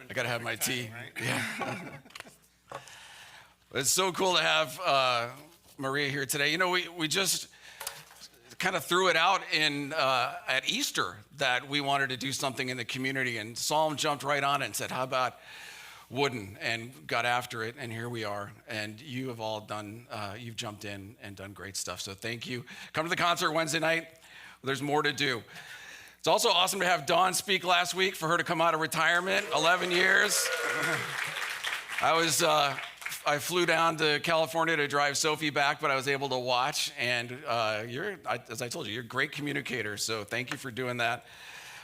I gotta have my tea. Yeah. It's so cool to have Maria here today. You know, we just kind of threw it out in at Easter that we wanted to do something in the community, and Psalm jumped right on it and said, "How about wooden?" and got after it, and here we are. And you have all done. You've jumped in and done great stuff. So thank you. Come to the concert Wednesday night. There's more to do. It's also awesome to have Dawn speak last week, for her to come out of retirement, 11 years. I flew down to California to drive Sophie back, but I was able to watch, and as I told you, you're a great communicator, so thank you for doing that.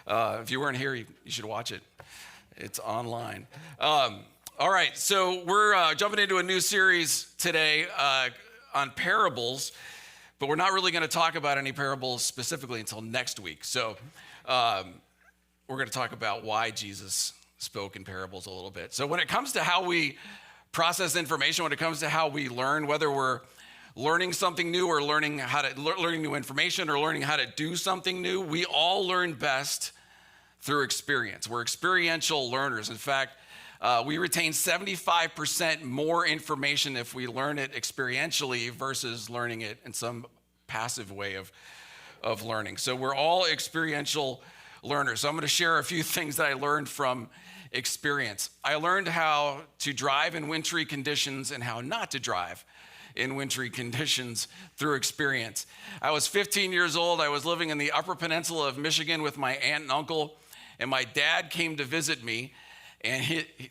If you weren't here, you should watch it. It's online. All right, so we're jumping into a new series today on parables, but we're not really going to talk about any parables specifically until next week. So we're going to talk about why Jesus spoke in parables a little bit. So when it comes to how we process information, when it comes to how we learn, whether we're learning something new or learning new information or learning how to do something new, we all learn best through experience. We're experiential learners. In fact, we retain 75% more information if we learn it experientially versus learning it in some passive way of learning. So we're all experiential learners. So I'm going to share a few things that I learned from experience. I learned how to drive in wintry conditions and how not to drive in wintry conditions through experience. I was 15 years old. I was living in the Upper Peninsula of Michigan with my aunt and uncle, and my dad came to visit me, and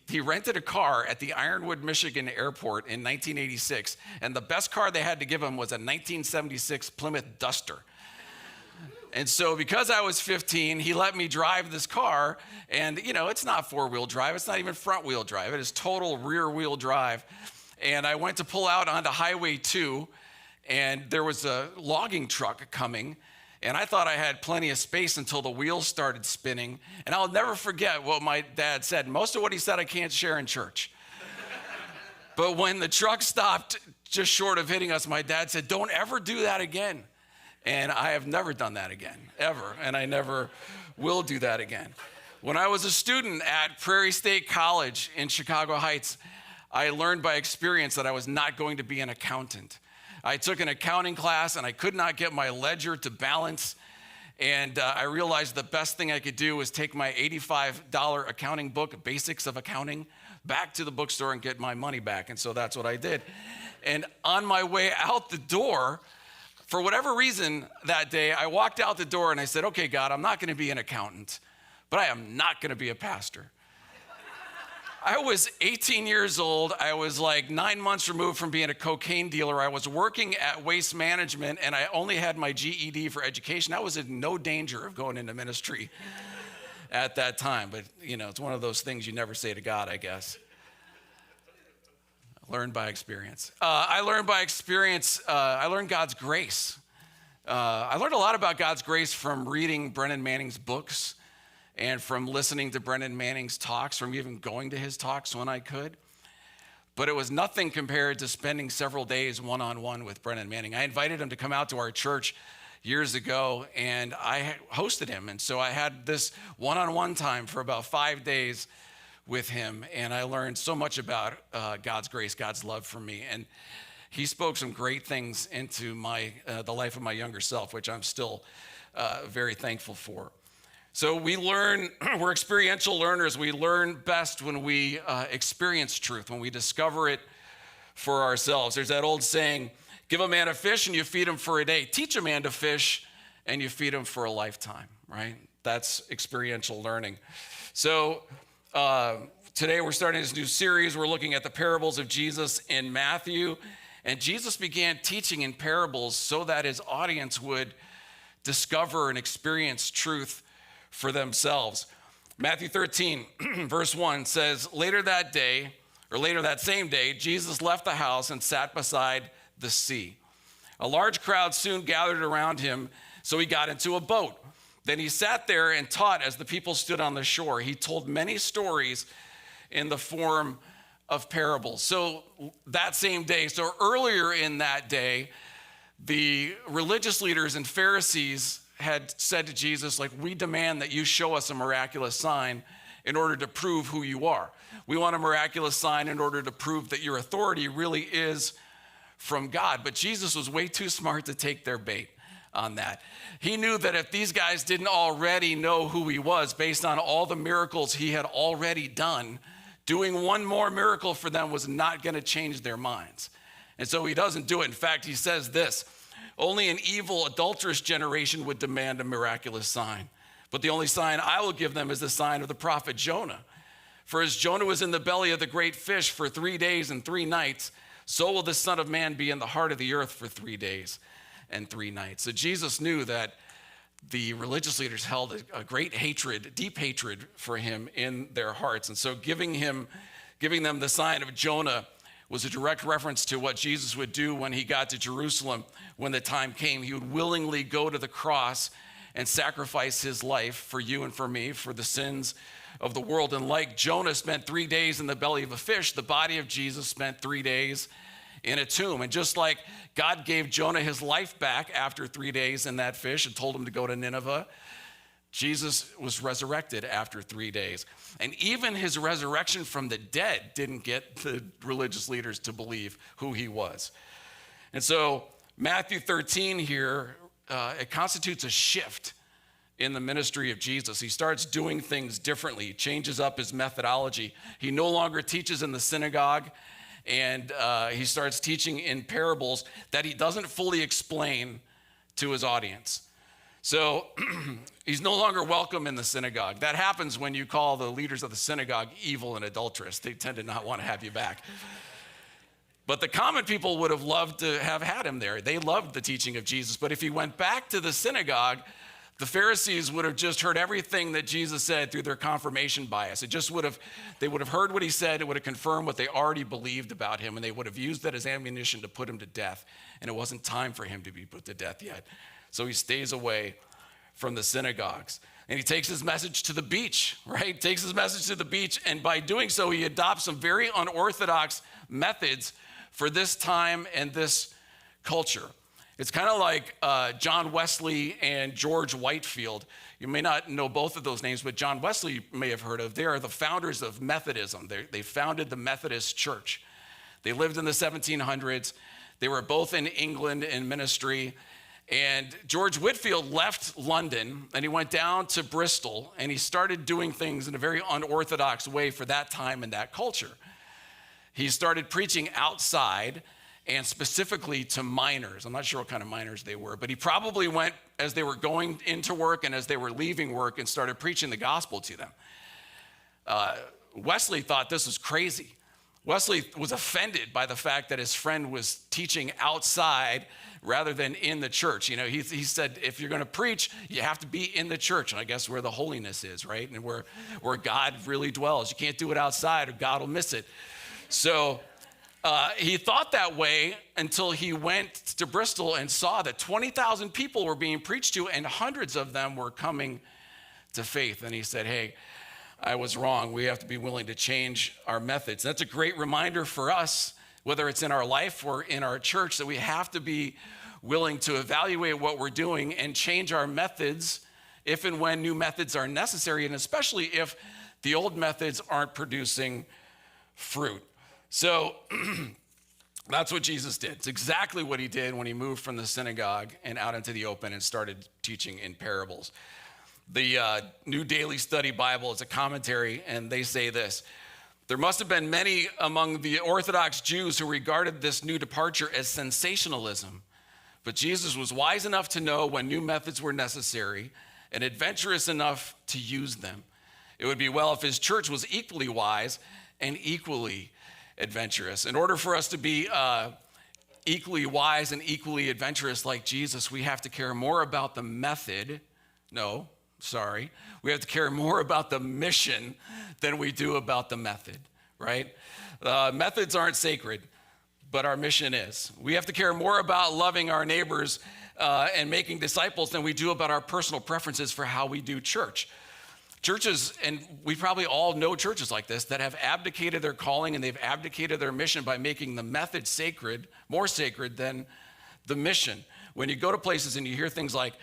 he rented a car at the Ironwood, Michigan airport in 1986, and the best car they had to give him was a 1976 Plymouth Duster. And so because I was 15, he let me drive this car, and you know, it's not four-wheel drive, it's not even front-wheel drive, it is total rear-wheel drive. And I went to pull out onto Highway 2, and there was a logging truck coming, and I thought I had plenty of space until the wheels started spinning. And I'll never forget what my dad said. Most of what he said I can't share in church. But when the truck stopped just short of hitting us, my dad said, "Don't ever do that again." And I have never done that again, ever. And I never will do that again. When I was a student at Prairie State College in Chicago Heights, I learned by experience that I was not going to be an accountant. I took an accounting class and I could not get my ledger to balance. And I realized the best thing I could do was take my $85 accounting book, Basics of Accounting, back to the bookstore and get my money back. And so that's what I did. And on my way out the door, for whatever reason that day, I walked out the door and I said, "Okay, God, I'm not going to be an accountant, but I am not going to be a pastor." I was 18 years old. I was like 9 months removed from being a cocaine dealer. I was working at Waste Management, and I only had my GED for education. I was in no danger of going into ministry at that time. But, you know, it's one of those things you never say to God, I guess. Learned by experience. I learned by experience. I learned God's grace. I learned a lot about God's grace from reading Brennan Manning's books and from listening to Brennan Manning's talks, from even going to his talks when I could. But it was nothing compared to spending several days one-on-one with Brennan Manning. I invited him to come out to our church years ago, and I hosted him. And so I had this one-on-one time for about 5 days with him, and I learned so much about God's grace, God's love for me. And he spoke some great things into the life of my younger self, which I'm still very thankful for. So we're experiential learners. We learn best when we experience truth, when we discover it for ourselves. There's that old saying, give a man a fish and you feed him for a day. Teach a man to fish and you feed him for a lifetime, right? That's experiential learning. So today we're starting this new series. We're looking at the parables of Jesus in Matthew. And Jesus began teaching in parables so that his audience would discover and experience truth for themselves. Matthew 13, verse 1 says, later that same day, Jesus left the house and sat beside the sea. A large crowd soon gathered around him, so he got into a boat. Then he sat there and taught as the people stood on the shore. He told many stories in the form of parables. So that same day, so earlier in that day, the religious leaders and Pharisees had said to Jesus, like, we demand that you show us a miraculous sign. in order to prove who you are. We want a miraculous sign in order to prove that your authority really is from God. But Jesus was way too smart to take their bait on that. He knew that if these guys didn't already know who he was based on all the miracles he had already done, doing one more miracle for them was not going to change their minds. And so he doesn't do it. In fact, he says this: only an evil, adulterous generation would demand a miraculous sign. But the only sign I will give them is the sign of the prophet Jonah. For as Jonah was in the belly of the great fish for 3 days and 3 nights, so will the Son of Man be in the heart of the earth for 3 days and 3 nights. So Jesus knew that the religious leaders held a great hatred, deep hatred for him in their hearts. And so giving them the sign of Jonah was a direct reference to what Jesus would do when he got to Jerusalem. When the time came, he would willingly go to the cross and sacrifice his life for you and for me, for the sins of the world. And like Jonah spent 3 days in the belly of a fish, the body of Jesus spent 3 days in a tomb. And just like God gave Jonah his life back after 3 days in that fish and told him to go to Nineveh, Jesus was resurrected after 3 days. And even his resurrection from the dead didn't get the religious leaders to believe who he was. And so Matthew 13 here, it constitutes a shift in the ministry of Jesus. He starts doing things differently. He changes up his methodology. He no longer teaches in the synagogue, and he starts teaching in parables that he doesn't fully explain to his audience. So he's no longer welcome in the synagogue. That happens when you call the leaders of the synagogue evil and adulterous. They tend to not want to have you back. But the common people would have loved to have had him there. They loved the teaching of Jesus. But if he went back to the synagogue, the Pharisees would have just heard everything that Jesus said through their confirmation bias. They would have heard what he said. It would have confirmed what they already believed about him, and they would have used that as ammunition to put him to death. And it wasn't time for him to be put to death yet. So he stays away from the synagogues. And he takes his message to the beach, right? Takes his message to the beach, and by doing so, he adopts some very unorthodox methods for this time and this culture. It's kind of like John Wesley and George Whitefield. You may not know both of those names, but John Wesley you may have heard of. They are the founders of Methodism. They founded the Methodist Church. They lived in the 1700s. They were both in England in ministry. And George Whitefield left London and he went down to Bristol and he started doing things in a very unorthodox way for that time and that culture. He started preaching outside and specifically to miners. I'm not sure what kind of miners they were, but he probably went as they were going into work and as they were leaving work and started preaching the gospel to them. Wesley thought this was crazy. Wesley was offended by the fact that his friend was teaching outside rather than in the church. You know, he said, if you're going to preach, you have to be in the church. And I guess where the holiness is, right? And where God really dwells. You can't do it outside or God will miss it. So he thought that way until he went to Bristol and saw that 20,000 people were being preached to and hundreds of them were coming to faith. And he said, hey, I was wrong. We have to be willing to change our methods. That's a great reminder for us, whether it's in our life or in our church, that we have to be willing to evaluate what we're doing and change our methods if and when new methods are necessary, and especially if the old methods aren't producing fruit. So that's what Jesus did. It's exactly what he did when he moved from the synagogue and out into the open and started teaching in parables. The New Daily Study Bible is a commentary, and they say this: there must have been many among the Orthodox Jews who regarded this new departure as sensationalism, but Jesus was wise enough to know when new methods were necessary and adventurous enough to use them. It would be well if his church was equally wise and equally adventurous. In order for us to be equally wise and equally adventurous like Jesus, we have to care more about the method. We have to care more about the mission than we do about the method, right? Methods aren't sacred, but our mission is. We have to care more about loving our neighbors and making disciples than we do about our personal preferences for how we do church. Churches, and we probably all know churches like this, that have abdicated their calling and they've abdicated their mission by making the method sacred, more sacred than the mission. When you go to places and you hear things like,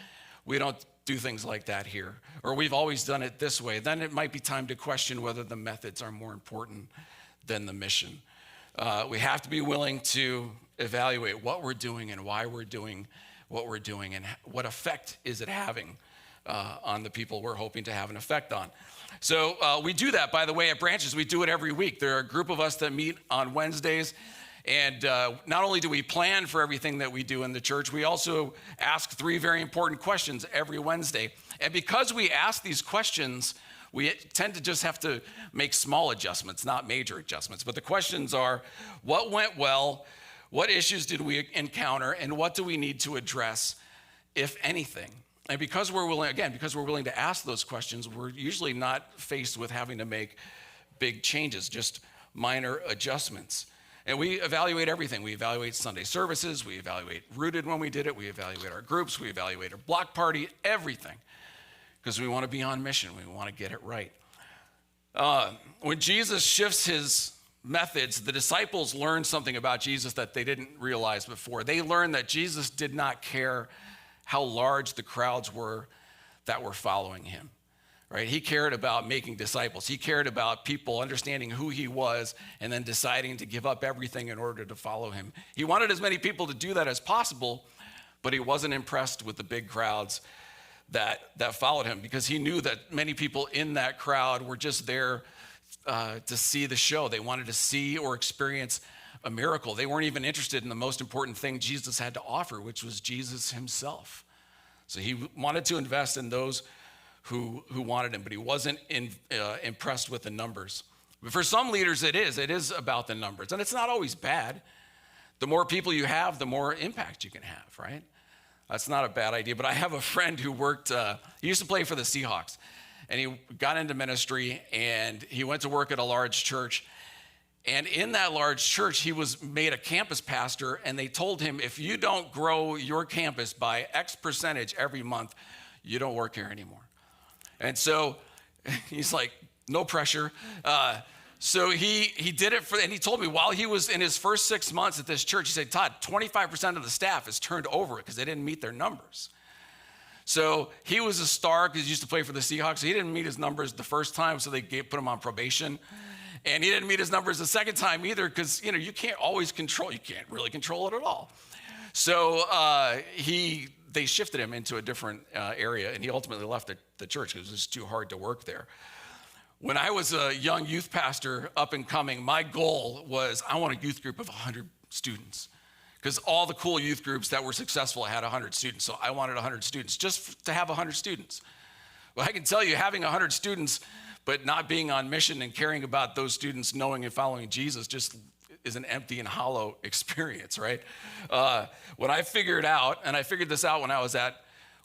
we don't do things like that here, or we've always done it this way, then it might be time to question whether the methods are more important than the mission. We have to be willing to evaluate what we're doing and why we're doing what we're doing and what effect is it having on the people we're hoping to have an effect on. So we do that, by the way, at Branches. We do it every week. There are a group of us that meet on Wednesdays. And not only do we plan for everything that we do in the church, we also ask 3 very important questions every Wednesday. And because we ask these questions, we tend to just have to make small adjustments, not major adjustments. But the questions are, what went well? What issues did we encounter? And what do we need to address, if anything? And because we're willing to ask those questions, we're usually not faced with having to make big changes, just minor adjustments. And we evaluate everything. We evaluate Sunday services. We evaluate Rooted when we did it. We evaluate our groups. We evaluate our block party, everything. Because we want to be on mission. We want to get it right. When Jesus shifts his methods, the disciples learned something about Jesus that they didn't realize before. They learned that Jesus did not care how large the crowds were that were following him. Right? He cared about making disciples. He cared about people understanding who he was and then deciding to give up everything in order to follow him. He wanted as many people to do that as possible, but he wasn't impressed with the big crowds that followed him, because he knew that many people in that crowd were just there to see the show. They wanted to see or experience a miracle. They weren't even interested in the most important thing Jesus had to offer, which was Jesus himself. So he wanted to invest in those who wanted him, but he wasn't impressed with the numbers. But for some leaders, it is about the numbers, and it's not always bad. The more people you have, the more impact you can have, right? That's not a bad idea, but I have a friend who he used to play for the Seahawks, and he got into ministry, and he went to work at a large church, and in that large church, he was made a campus pastor, and they told him, if you don't grow your campus by X percentage every month, you don't work here anymore. And so he's like, no pressure. So he did it and he told me while he was in his first 6 months at this church, he said, Todd, 25% of the staff is turned over because they didn't meet their numbers. So he was a star because he used to play for the Seahawks. So he didn't meet his numbers the first time, so they put him on probation. And he didn't meet his numbers the second time either, because you can't really control it at all. So they shifted him into a different area, and he ultimately left the church because it was too hard to work there. When I was a young youth pastor up and coming, my goal was I want a youth group of 100 students, because all the cool youth groups that were successful had 100 students. So I wanted 100 students, just to have 100 students. Well, I can tell you, having 100 students, but not being on mission and caring about those students knowing and following Jesus just is an empty and hollow experience, right? When I figured this out when I was at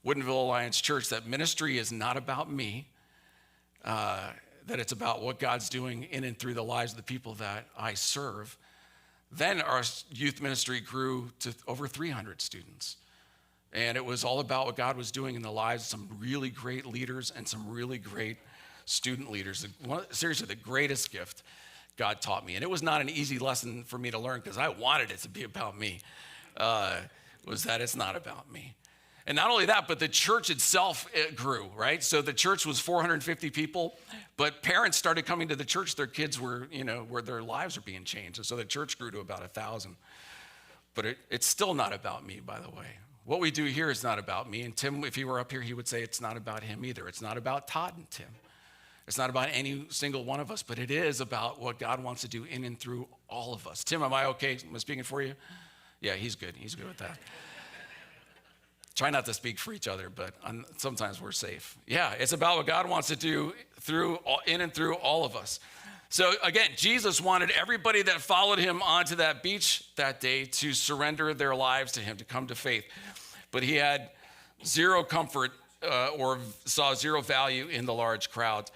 Woodinville Alliance Church, that ministry is not about me, that it's about what God's doing in and through the lives of the people that I serve. Then our youth ministry grew to over 300 students. And it was all about what God was doing in the lives of some really great leaders and some really great student leaders. Seriously, the greatest gift God taught me. And it was not an easy lesson for me to learn, because I wanted it to be about me, was that it's not about me. And not only that, but the church itself, it grew, right? So the church was 450 people, but parents started coming to the church. Their kids were, where their lives were being changed. And so the church grew to about 1,000. But it's still not about me, by the way. What we do here is not about me. And Tim, if he were up here, he would say it's not about him either. It's not about Todd and Tim. It's not about any single one of us, but it is about what God wants to do in and through all of us. Tim, am I okay? Am I speaking for you? Yeah, he's good. He's good with that. Try not to speak for each other, but sometimes we're safe. Yeah, it's about what God wants to do in and through all of us. So again, Jesus wanted everybody that followed him onto that beach that day to surrender their lives to him, to come to faith. But he had zero comfort or saw zero value in the large crowd.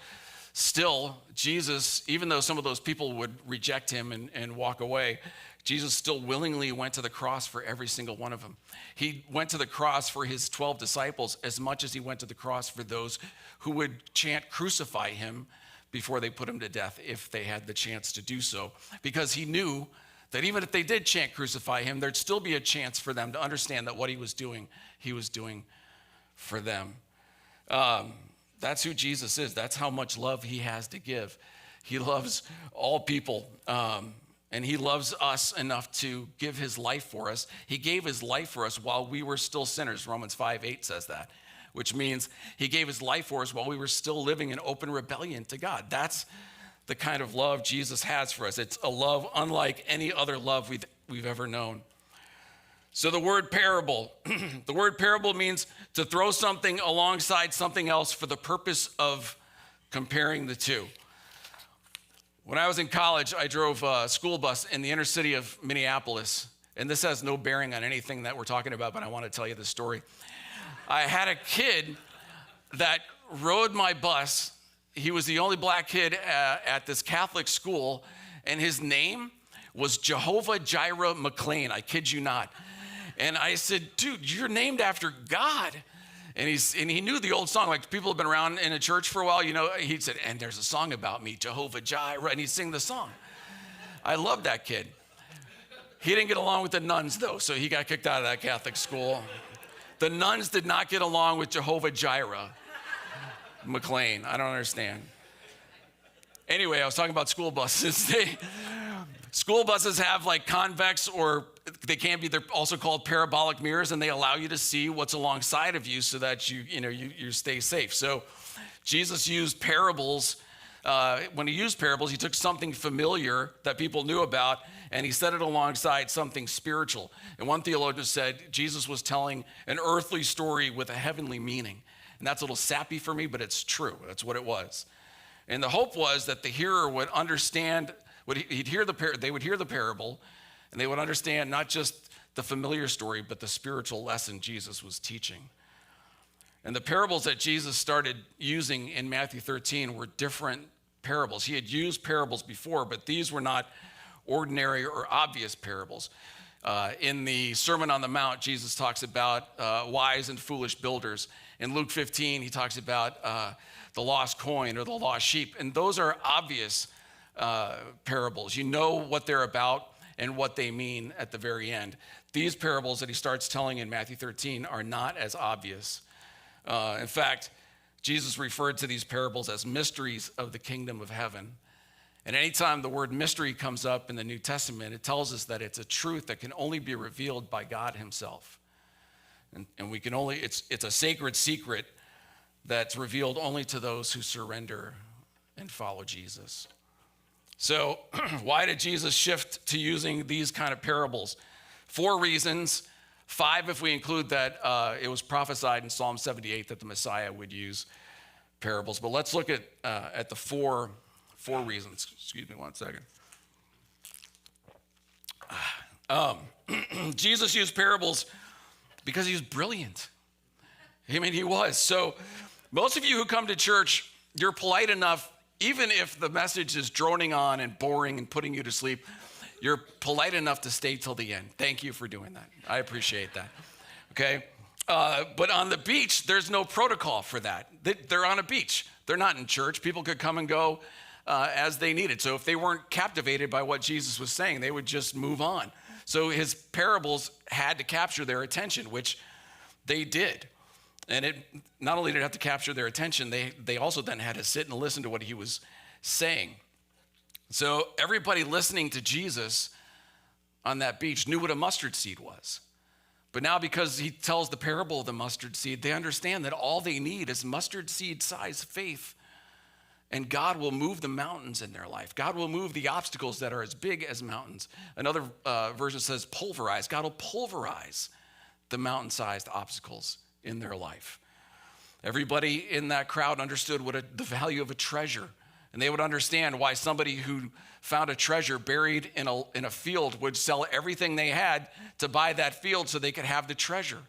Still, Jesus, even though some of those people would reject him and walk away, Jesus still willingly went to the cross for every single one of them. He went to the cross for his 12 disciples as much as he went to the cross for those who would chant, "Crucify him," before they put him to death, if they had the chance to do so. Because he knew that even if they did chant, "Crucify him," there'd still be a chance for them to understand that what he was doing for them. That's who Jesus is. That's how much love he has to give. He loves all people, and he loves us enough to give his life for us. He gave his life for us while we were still sinners. Romans 5:8 says that, which means he gave his life for us while we were still living in open rebellion to God. That's the kind of love Jesus has for us. It's a love unlike any other love we've ever known. So the word parable, the word parable means to throw something alongside something else for the purpose of comparing the two. When I was in college, I drove a school bus in the inner city of Minneapolis, and this has no bearing on anything that we're talking about, but I want to tell you this story. I had a kid that rode my bus. He was the only black kid at this Catholic school, and his name was Jehovah Jireh McLean. I kid you not. And I said, dude, you're named after God. And he knew the old song. Like, people have been around in a church for a while, you know. He said, and there's a song about me, Jehovah Jireh, and he'd sing the song. I loved that kid. He didn't get along with the nuns, though, so he got kicked out of that Catholic school. The nuns did not get along with Jehovah Jireh McLean. I don't understand. Anyway, I was talking about school buses. School buses have like convex, or they can be, they're also called parabolic mirrors, and they allow you to see what's alongside of you so that you stay safe. So Jesus used parables. When he used parables, he took something familiar that people knew about, and he set it alongside something spiritual. And one theologian said Jesus was telling an earthly story with a heavenly meaning. And that's a little sappy for me, but it's true. That's what it was. And the hope was that the hearer would understand, they would hear the parable, and they would understand not just the familiar story, but the spiritual lesson Jesus was teaching. And the parables that Jesus started using in Matthew 13 were different parables. He had used parables before, but these were not ordinary or obvious parables. In the Sermon on the Mount, Jesus talks about wise and foolish builders. In Luke 15, he talks about the lost coin or the lost sheep. And those are obvious parables. You know what they're about and what they mean at the very end. These parables that he starts telling in Matthew 13 are not as obvious. In fact, Jesus referred to these parables as mysteries of the kingdom of heaven. And anytime the word mystery comes up in the New Testament, it tells us that it's a truth that can only be revealed by God himself. And we can only, it's a sacred secret that's revealed only to those who surrender and follow Jesus. So why did Jesus shift to using these kind of parables? 4 reasons. 5 if we include that it was prophesied in Psalm 78 that the Messiah would use parables. But let's look at the four reasons. Excuse me one second. Jesus used parables because he was brilliant. I mean, he was. So most of you who come to church, you're polite enough, even if the message is droning on and boring and putting you to sleep, you're polite enough to stay till the end. Thank you for doing that. I appreciate that. Okay? But on the beach, there's no protocol for that. They're on a beach. They're not in church. People could come and go as they needed. So if they weren't captivated by what Jesus was saying, they would just move on. So his parables had to capture their attention, which they did. And it not only did it have to capture their attention, they also then had to sit and listen to what he was saying. So everybody listening to Jesus on that beach knew what a mustard seed was. But now, because he tells the parable of the mustard seed, they understand that all they need is mustard seed size faith. And God will move the mountains in their life. God will move the obstacles that are as big as mountains. Another version says pulverize. God will pulverize the mountain-sized obstacles in their life. Everybody in that crowd understood the value of a treasure. And they would understand why somebody who found a treasure buried in a field would sell everything they had to buy that field so they could have the treasure.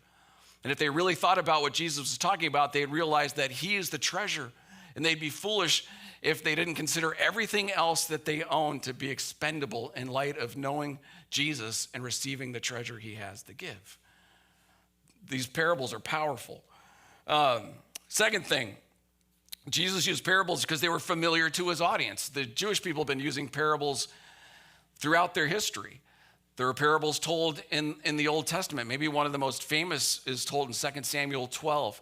And if they really thought about what Jesus was talking about, they'd realize that he is the treasure. And they'd be foolish if they didn't consider everything else that they own to be expendable in light of knowing Jesus and receiving the treasure he has to give. These parables are powerful. Second thing, Jesus used parables because they were familiar to his audience. The Jewish people have been using parables throughout their history. There are parables told in the Old Testament. Maybe one of the most famous is told in 2 Samuel 12.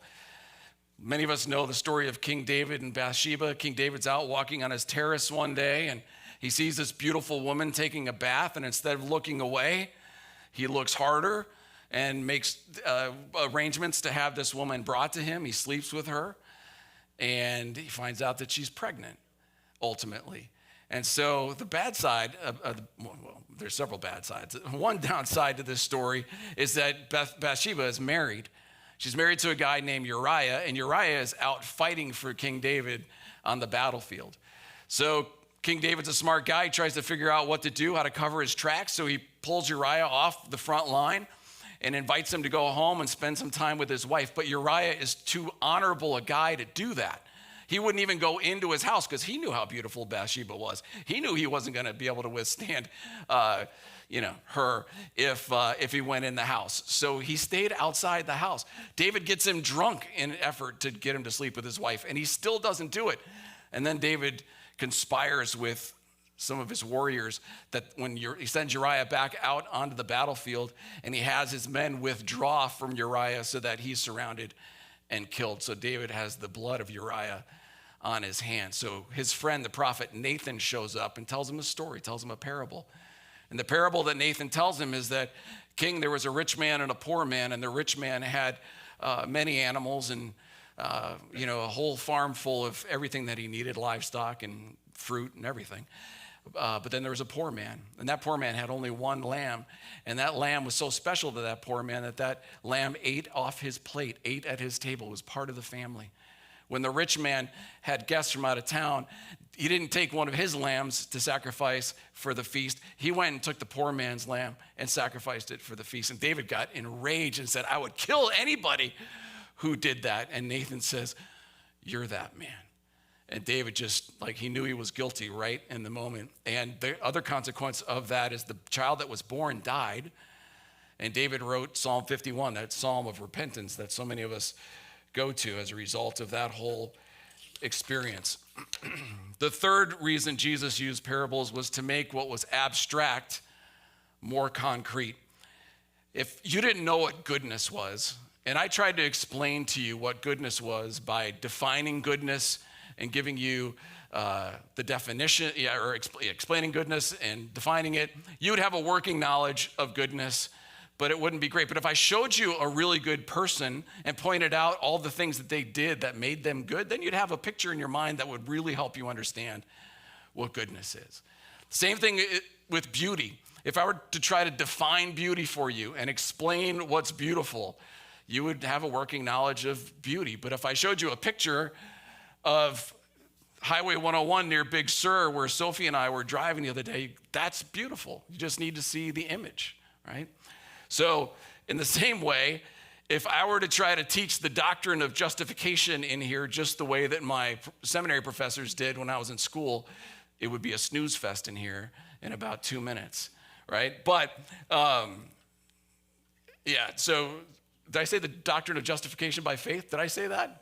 Many of us know the story of King David and Bathsheba. King David's out walking on his terrace one day, and he sees this beautiful woman taking a bath, and instead of looking away, he looks harder and makes arrangements to have this woman brought to him. He sleeps with her, and he finds out that she's pregnant, ultimately. And so the bad side, well, there's several bad sides. One downside to this story is that Bathsheba is married. She's married to a guy named Uriah, and Uriah is out fighting for King David on the battlefield. So King David's a smart guy. He tries to figure out what to do, how to cover his tracks. So he pulls Uriah off the front line and invites him to go home and spend some time with his wife. But Uriah is too honorable a guy to do that. He wouldn't even go into his house because he knew how beautiful Bathsheba was. He knew he wasn't going to be able to withstand, her if he went in the house. So he stayed outside the house. David gets him drunk in an effort to get him to sleep with his wife, and he still doesn't do it. And then David conspires with some of his warriors that when he sends Uriah back out onto the battlefield, and he has his men withdraw from Uriah so that he's surrounded and killed. So David has the blood of Uriah on his hands. So his friend, the prophet Nathan, shows up and tells him a story, tells him a parable. And the parable that Nathan tells him is that, King, there was a rich man and a poor man, and the rich man had many animals and a whole farm full of everything that he needed, livestock and fruit and everything. But then there was a poor man, and that poor man had only one lamb, and that lamb was so special to that poor man that lamb ate off his plate, ate at his table, was part of the family. When the rich man had guests from out of town, he didn't take one of his lambs to sacrifice for the feast. He went and took the poor man's lamb and sacrificed it for the feast. And David got enraged and said, I would kill anybody who did that. And Nathan says, you're that man. And David just, he knew he was guilty right in the moment. And the other consequence of that is the child that was born died. And David wrote Psalm 51, that psalm of repentance that so many of us go to as a result of that whole experience. The third reason Jesus used parables was to make what was abstract more concrete. If you didn't know what goodness was, and I tried to explain to you what goodness was by defining goodness and giving you the definition, or explaining goodness and defining it, you would have a working knowledge of goodness, but it wouldn't be great. But if I showed you a really good person and pointed out all the things that they did that made them good, then you'd have a picture in your mind that would really help you understand what goodness is. Same thing with beauty. If I were to try to define beauty for you and explain what's beautiful, you would have a working knowledge of beauty. But if I showed you a picture of Highway 101 near Big Sur, where Sophie and I were driving the other day, that's beautiful. You just need to see the image, right? So in the same way, if I were to try to teach the doctrine of justification in here just the way that my seminary professors did when I was in school, it would be a snooze fest in here in about 2 minutes, right? But so did I say the doctrine of justification by faith? Did I say that?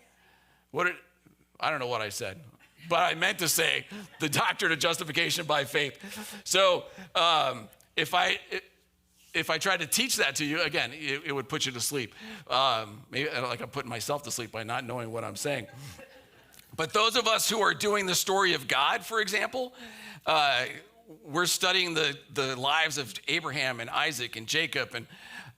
I don't know what I said, but I meant to say the doctrine of justification by faith. So if I tried to teach that to you, again, it would put you to sleep. Maybe I'm putting myself to sleep by not knowing what I'm saying. But those of us who are doing the story of God, for example, we're studying the lives of Abraham and Isaac and Jacob,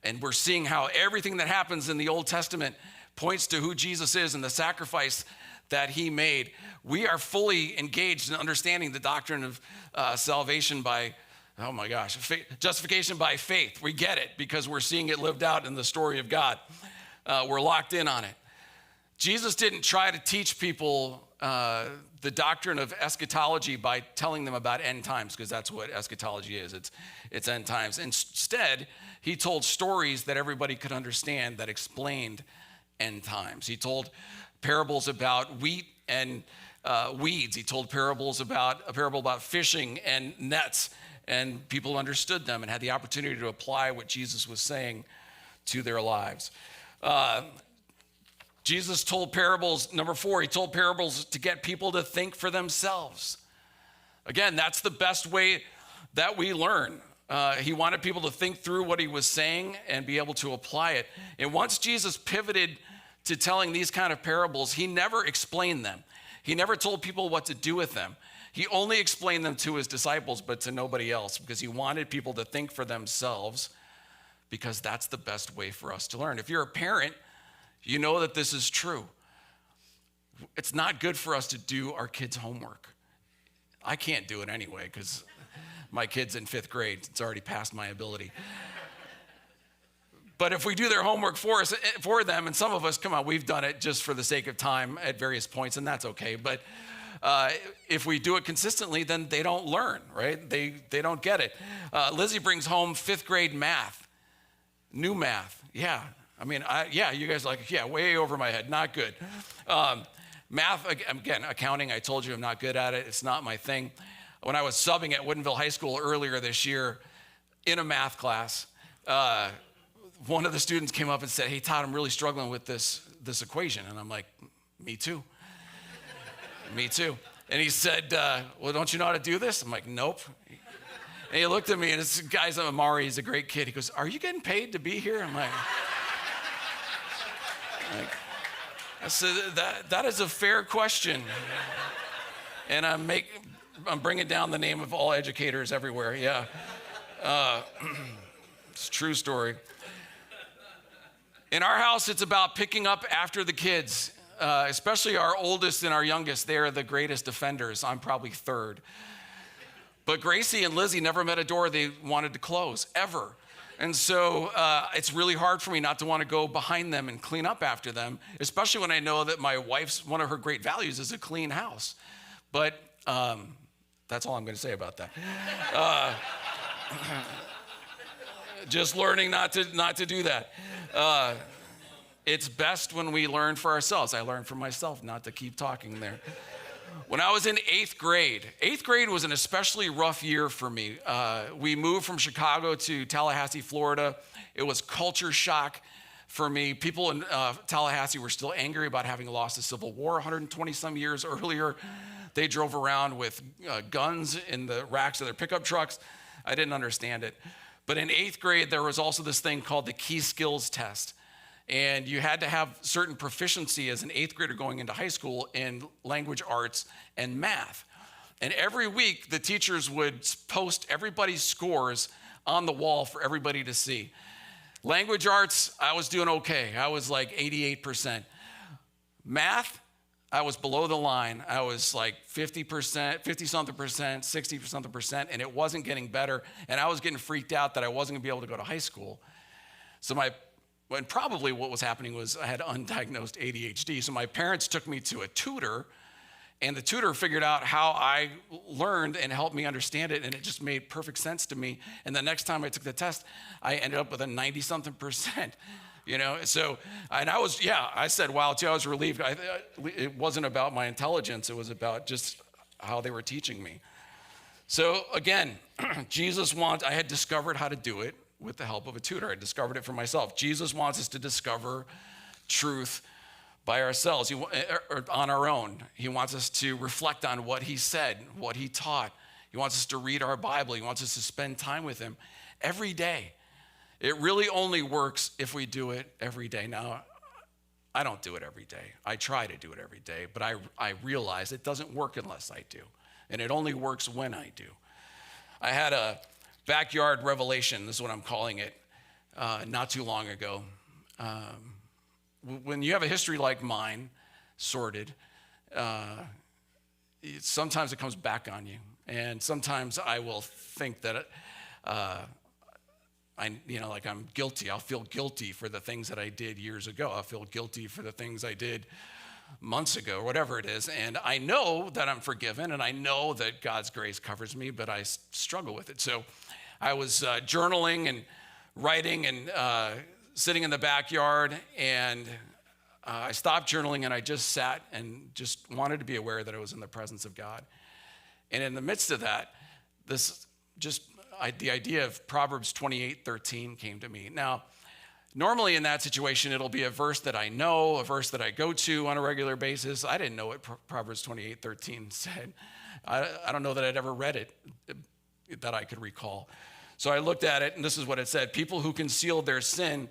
and we're seeing how everything that happens in the Old Testament points to who Jesus is and the sacrifice that he made. We are fully engaged in understanding the doctrine of salvation by, justification by faith. We get it because we're seeing it lived out in the story of God. We're locked in on it. Jesus didn't try to teach people the doctrine of eschatology by telling them about end times, because that's what eschatology is. It's end times. Instead, he told stories that everybody could understand that explained end times. He told parables about wheat and weeds. He told a parable about fishing and nets, and people understood them and had the opportunity to apply what Jesus was saying to their lives. Jesus told parables, number 4, he told parables to get people to think for themselves. Again, that's the best way that we learn. He wanted people to think through what he was saying and be able to apply it. And once Jesus pivoted to telling these kind of parables, he never explained them. He never told people what to do with them. He only explained them to his disciples, but to nobody else, because he wanted people to think for themselves, because that's the best way for us to learn. If you're a parent, you know that this is true. It's not good for us to do our kids' homework. I can't do it anyway, because my kid's in 5th grade. It's already past my ability. But if we do their homework for them, and some of us, come on, we've done it just for the sake of time at various points, and that's okay. But if we do it consistently, then they don't learn, right? They don't get it. Lizzie brings home 5th grade math, new math. Yeah, I mean, you guys are like, yeah, way over my head, not good. Math, again, accounting, I told you I'm not good at it. It's not my thing. When I was subbing at Woodinville High School earlier this year in a math class, one of the students came up and said, "Hey, Todd, I'm really struggling with this equation." And I'm like, "Me too." Me too. And he said, "Well, don't you know how to do this?" I'm like, "Nope." And he looked at me, and this guy's Amari, he's a great kid. He goes, "Are you getting paid to be here?" I'm like, I said, that is a fair question. And I'm bringing down the name of all educators everywhere, yeah. It's a true story. In our house, it's about picking up after the kids, especially our oldest and our youngest. They are the greatest offenders. I'm probably 3rd. But Gracie and Lizzie never met a door they wanted to close, ever. And so it's really hard for me not to want to go behind them and clean up after them, especially when I know that my wife's, one of her great values is a clean house. But that's all I'm going to say about that. Just learning not to do that. It's best when we learn for ourselves. I learned for myself not to keep talking there. When I was in 8th grade was an especially rough year for me. We moved from Chicago to Tallahassee, Florida. It was culture shock for me. People in Tallahassee were still angry about having lost the Civil War 120 some years earlier. They drove around with guns in the racks of their pickup trucks. I didn't understand it. But in 8th grade, there was also this thing called the Key Skills Test. And you had to have certain proficiency as an 8th grader going into high school in language arts and math. And every week, the teachers would post everybody's scores on the wall for everybody to see. Language arts, I was doing okay. I was like 88%. Math, I was below the line. I was like 50%, 50-something percent, 60-something percent, and it wasn't getting better. And I was getting freaked out that I wasn't gonna be able to go to high school. And probably what was happening was I had undiagnosed ADHD. So my parents took me to a tutor, and the tutor figured out how I learned and helped me understand it, and it just made perfect sense to me. And the next time I took the test, I ended up with a 90-something percent, you know? So, and I said, wow, too, I was relieved. It wasn't about my intelligence. It was about just how they were teaching me. So again, I had discovered how to do it with the help of a tutor. I discovered it for myself. Jesus wants us to discover truth by ourselves, or on our own. He wants us to reflect on what he said, what he taught. He wants us to read our Bible. He wants us to spend time with him every day. It really only works if we do it every day. Now, I don't do it every day. I try to do it every day, but I realize it doesn't work unless I do. And it only works when I do. I had a backyard revelation, this is what I'm calling it, not too long ago. When you have a history like mine, sordid, sometimes it comes back on you. And sometimes I will think that I'm guilty. I'll feel guilty for the things that I did years ago. I'll feel guilty for the things I did months ago, or whatever it is. And I know that I'm forgiven, and I know that God's grace covers me, but I struggle with it. So I was journaling and writing and sitting in the backyard, and I stopped journaling, and I just sat and just wanted to be aware that I was in the presence of God. And in the midst of that, the idea of Proverbs 28:13 came to me. Now, normally in that situation, it'll be a verse that I know, a verse that I go to on a regular basis. I didn't know what Proverbs 28:13 said. I don't know that I'd ever read it that I could recall. So I looked at it, and this is what it said. People who conceal their sin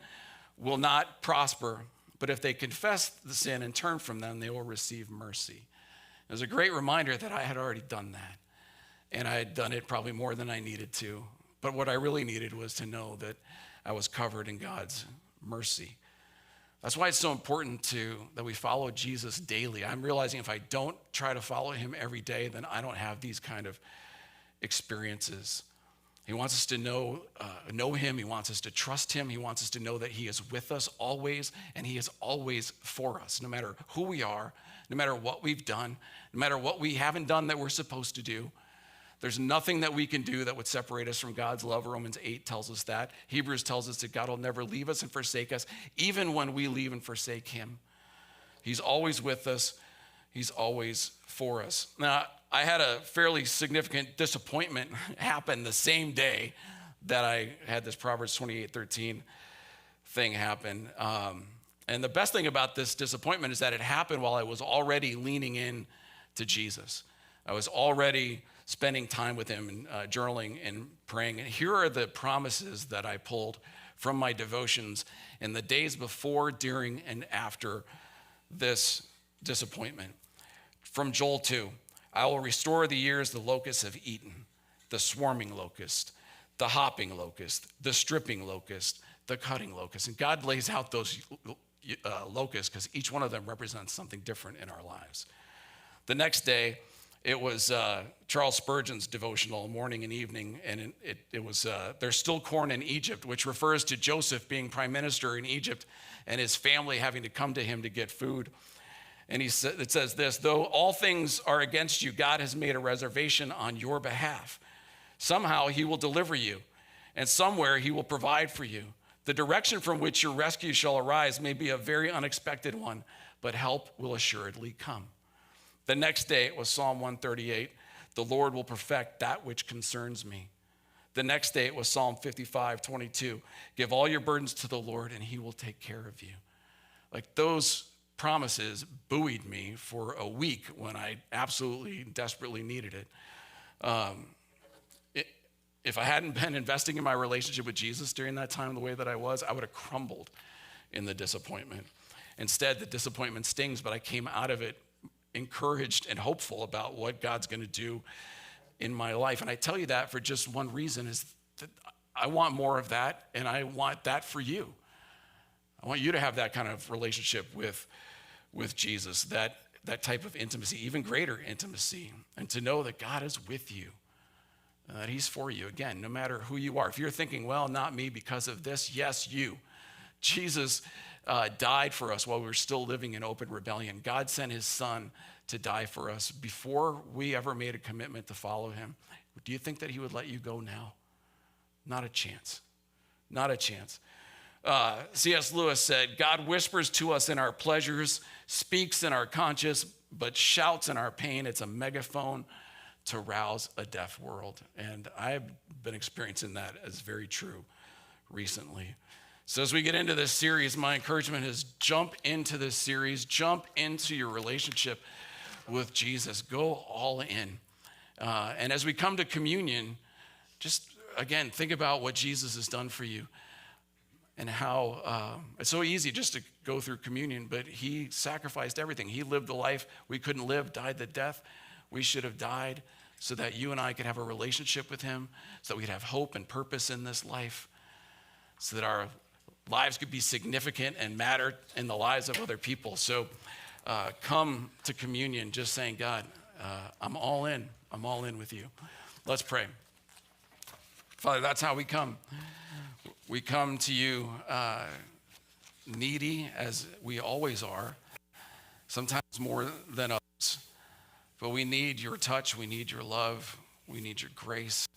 will not prosper, But if they confess the sin and turn from them, they will receive mercy. It was a great reminder that I had already done that. And I had done it probably more than I needed to. But what I really needed was to know that I was covered in God's mercy. That's why it's so important that we follow Jesus daily. I'm realizing if I don't try to follow him every day, then I don't have these kind of experiences. He wants us to know him. He wants us to trust him. He wants us to know that he is with us always, and he is always for us, no matter who we are, no matter what we've done, no matter what we haven't done that we're supposed to do. There's nothing that we can do that would separate us from God's love. Romans 8 tells us that. Hebrews tells us that God will never leave us and forsake us, even when we leave and forsake him. He's always with us. He's always for us. Now, I had a fairly significant disappointment happen the same day that I had this Proverbs 28:13 thing happen. And the best thing about this disappointment is that it happened while I was already leaning in to Jesus. I was already spending time with him and journaling and praying. And here are the promises that I pulled from my devotions in the days before, during, and after this disappointment. From Joel 2, I will restore the years the locusts have eaten, the swarming locust, the hopping locust, the stripping locust, the cutting locust. And God lays out those locusts because each one of them represents something different in our lives. The next day, it was Charles Spurgeon's devotional, morning and evening, and it was there's still corn in Egypt, which refers to Joseph being prime minister in Egypt and his family having to come to him to get food. And it says this: though all things are against you, God has made a reservation on your behalf. Somehow he will deliver you, and somewhere he will provide for you. The direction from which your rescue shall arise may be a very unexpected one, but help will assuredly come. The next day it was Psalm 138, the Lord will perfect that which concerns me. The next day it was Psalm 55:22, give all your burdens to the Lord and he will take care of you. Like, those promises buoyed me for a week when I absolutely desperately needed it. If I hadn't been investing in my relationship with Jesus during that time the way that I was, I would have crumbled in the disappointment. Instead, the disappointment stings, but I came out of it encouraged and hopeful about what God's going to do in my life. And I tell you that for just one reason, is that I want more of that, and I want that for you. I want you to have that kind of relationship with Jesus, that type of intimacy, even greater intimacy, and to know that God is with you, that he's for you. Again, no matter who you are. If you're thinking, well, not me because of this, yes, you. Jesus died for us while we were still living in open rebellion. God sent his son to die for us before we ever made a commitment to follow him. Do you think that he would let you go now? Not a chance. Not a chance. C.S. Lewis said, God whispers to us in our pleasures, speaks in our conscience, but shouts in our pain. It's a megaphone to rouse a deaf world. And I've been experiencing that as very true recently. So as we get into this series, my encouragement is jump into this series, jump into your relationship with Jesus, go all in. And as we come to communion, just again, think about what Jesus has done for you and how it's so easy just to go through communion, but he sacrificed everything. He lived the life we couldn't live, died the death we should have died, so that you and I could have a relationship with him, so that we'd have hope and purpose in this life, so that our lives could be significant and matter in the lives of other people. So come to communion just saying, God, I'm all in. I'm all in with you. Let's pray. Father, that's how we come. We come to you needy, as we always are, sometimes more than others. But we need your touch. We need your love. We need your grace.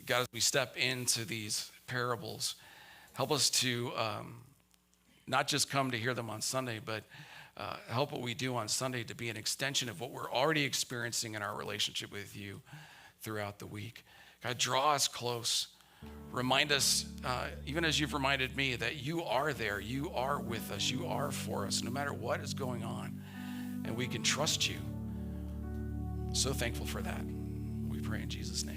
God, as we step into these parables, help us to not just come to hear them on Sunday, but help what we do on Sunday to be an extension of what we're already experiencing in our relationship with you throughout the week. God, draw us close. Remind us, even as you've reminded me, that you are there. You are with us. You are for us, no matter what is going on. And we can trust you. So thankful for that. We pray in Jesus' name.